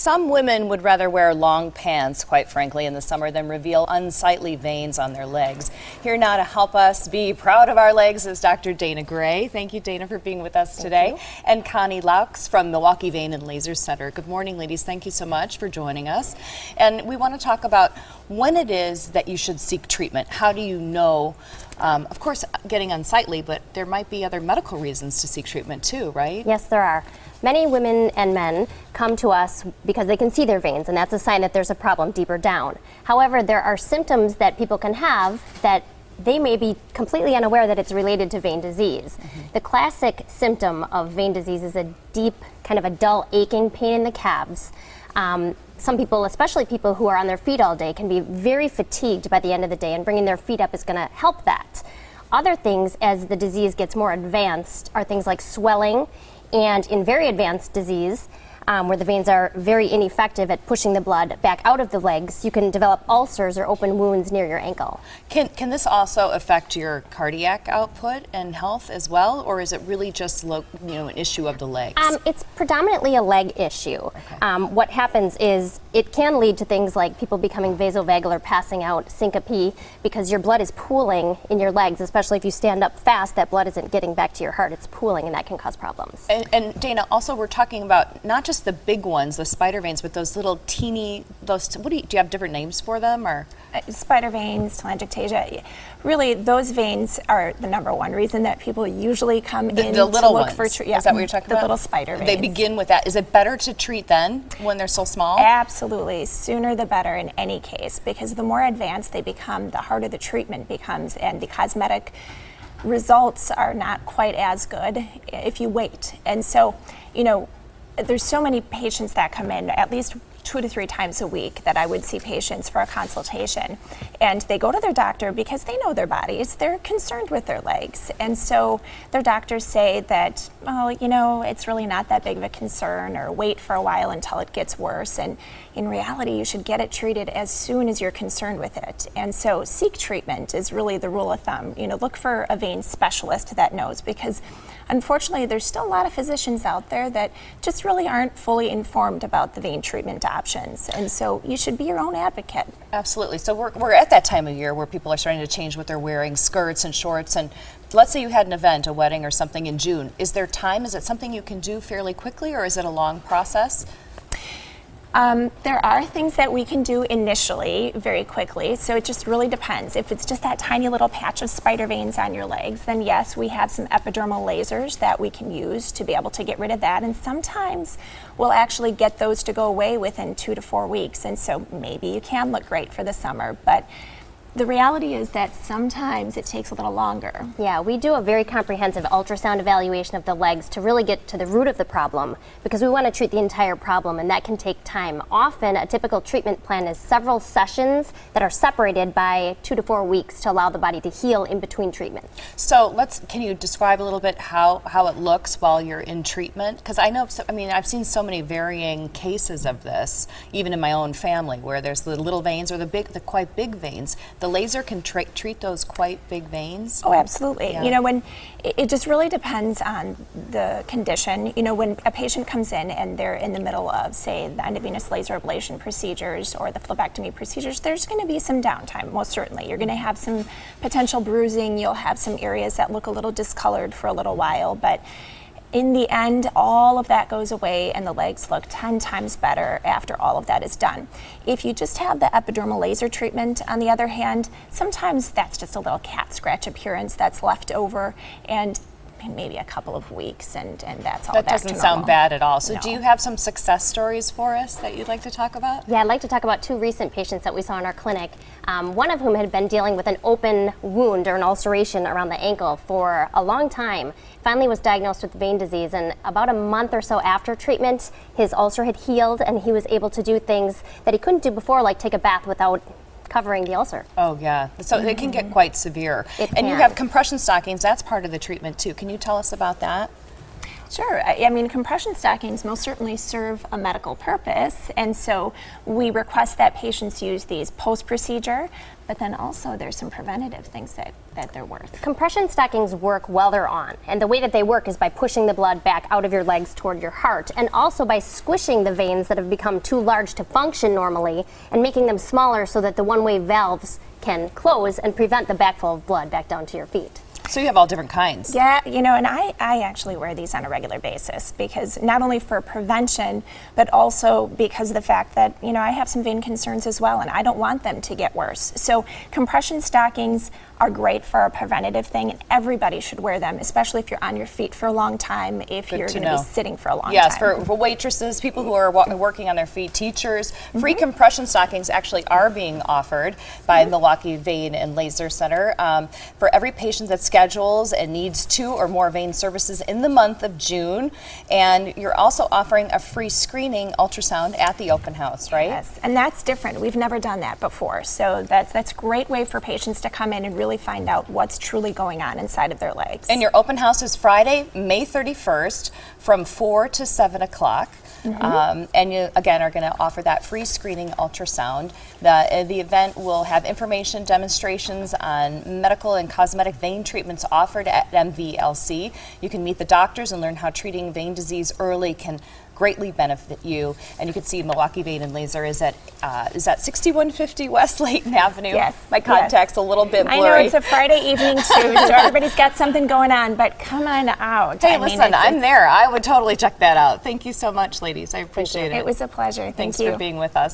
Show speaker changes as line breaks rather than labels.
Some women would rather wear long pants, quite frankly, in the summer than reveal unsightly veins on their legs. Here now to help us be proud of our legs is Dr. Dana Gray. Thank you, Dana, for being with us today. And Connie Laux from Milwaukee Vein and Laser Center. Good morning, ladies. Thank you so much for joining us. And we want to talk about when it is that you should seek treatment. How do you know? Of course, getting unsightly, but there might be other medical reasons to seek treatment too, right?
Yes, there are. Many women and men come to us because they can see their veins, and that's a sign that there's a problem deeper down. However, there are symptoms that people can have that they may be completely unaware that it's related to vein disease. The classic symptom of vein disease is a deep, kind of a dull aching pain in the calves. Some people, especially people who are on their feet all day, can be very fatigued by the end of the day, and bringing their feet up is going to help that. Other things, as the disease gets more advanced, are things like swelling, and in very advanced disease, where the veins are very ineffective at pushing the blood back out of the legs, you can develop ulcers or open wounds near your ankle.
Can this also affect your cardiac output and health as well, or is it really just an issue of the legs?
It's predominantly a leg issue. Okay. What happens is it can lead to things like people becoming vasovagal or passing out, syncope, because your blood is pooling in your legs, especially if you stand up fast. That blood isn't getting back to your heart, it's pooling, and that can cause problems.
And Dana, also we're talking about not just the big ones, the spider veins, but those little teeny, do you have different names for them, or?
Spider veins, telangiectasia. Really, those veins are the #1 reason that people usually come in
to look
for treatment.
Yeah, is that what you're talking about?
The little spider veins.
They begin with that. Is it better to treat then when they're so small?
Absolutely. Sooner the better in any case, because the more advanced they become, the harder the treatment becomes, and the cosmetic results are not quite as good if you wait. And so, there's so many patients that come in, at least 2 to 3 times a week, that I would see patients for a consultation. And they go to their doctor because they know their bodies. They're concerned with their legs. And so their doctors say that, it's really not that big of a concern, or wait for a while until it gets worse. And in reality, you should get it treated as soon as you're concerned with it. And so seek treatment is really the rule of thumb. Look for a vein specialist that knows, because unfortunately, there's still a lot of physicians out there that just really aren't fully informed about the vein treatment options. And so you should be your own advocate.
Absolutely. So we're at that time of year where people are starting to change what they're wearing, skirts and shorts. And let's say you had an event, a wedding or something in June. Is there time? Is it something you can do fairly quickly, or is it a long process?
There are things that we can do initially very quickly, so it just really depends. If it's just that tiny little patch of spider veins on your legs, then yes, we have some epidermal lasers that we can use to be able to get rid of that, and sometimes we'll actually get those to go away within 2 to 4 weeks, and so maybe you can look great for the summer, but the reality is that sometimes it takes a little longer.
Yeah, we do a very comprehensive ultrasound evaluation of the legs to really get to the root of the problem, because we want to treat the entire problem, and that can take time. Often, a typical treatment plan is several sessions that are separated by 2 to 4 weeks to allow the body to heal in between treatments.
So can you describe a little bit how it looks while you're in treatment? Because I've seen so many varying cases of this, even in my own family, where there's the little veins or the quite big veins. The laser can treat those quite big veins?
Oh, absolutely.
Yeah.
When it just really depends on the condition. When a patient comes in and they're in the middle of, say, the endovenous laser ablation procedures or the phlebectomy procedures, there's going to be some downtime, most certainly. You're going to have some potential bruising. You'll have some areas that look a little discolored for a little while, but in the end, all of that goes away and the legs look 10 times better after all of that is done. If you just have the epidermal laser treatment, on the other hand, sometimes that's just a little cat scratch appearance that's left over, and maybe a couple of weeks, and that's all back to normal.
That doesn't sound bad at all. So
No.
do you have some success stories for us that you'd like to talk about?
Yeah, I'd like to talk about 2 recent patients that we saw in our clinic, one of whom had been dealing with an open wound or an ulceration around the ankle for a long time. Finally was diagnosed with vein disease, and about a month or so after treatment, his ulcer had healed, and he was able to do things that he couldn't do before, like take a bath without covering the ulcer.
Oh yeah, so it can get quite severe.
It
and
can.
You have compression stockings, that's part of the treatment too. Can you tell us about that?
Sure. I mean, compression stockings most certainly serve a medical purpose, and so we request that patients use these post-procedure, but then also there's some preventative things that they're worth.
Compression stockings work while they're on, and the way that they work is by pushing the blood back out of your legs toward your heart, and also by squishing the veins that have become too large to function normally and making them smaller so that the one-way valves can close and prevent the backflow of blood back down to your feet.
So you have all different kinds.
Yeah, you know, and I actually wear these on a regular basis because not only for prevention, but also because of the fact that, you know, I have some vein concerns as well, and I don't want them to get worse. So compression stockings are great for a preventative thing, and everybody should wear them, especially if you're on your feet for a long time, if you're going to be sitting for a long time.
Yes, for waitresses, people who are working on their feet, teachers, free compression stockings actually are being offered by Milwaukee Vein and Laser Center for every patient that schedules and needs 2 or more vein services in the month of June. And you're also offering a free screening ultrasound at the open house, right?
Yes, and that's different. We've never done that before. So that's a great way for patients to come in and really find out what's truly going on inside of their legs.
And your open house is Friday, May 31st from 4 to 7 o'clock. And you, again, are going to offer that free screening ultrasound. The event will have information, demonstrations on medical and cosmetic vein treatments offered at MVLC. You can meet the doctors and learn how treating vein disease early can greatly benefit you. And you can see Milwaukee Vein and Laser is at 6150 West Layton Avenue.
Yes.
My contact's a little bit blurry.
I know it's a Friday evening too, so everybody's got something going on, but come on out.
Hey, listen, I'm there. I would totally check that out. Thank you so much, ladies. I appreciate it.
It was a pleasure.
Thanks
Thank you.
for being with us.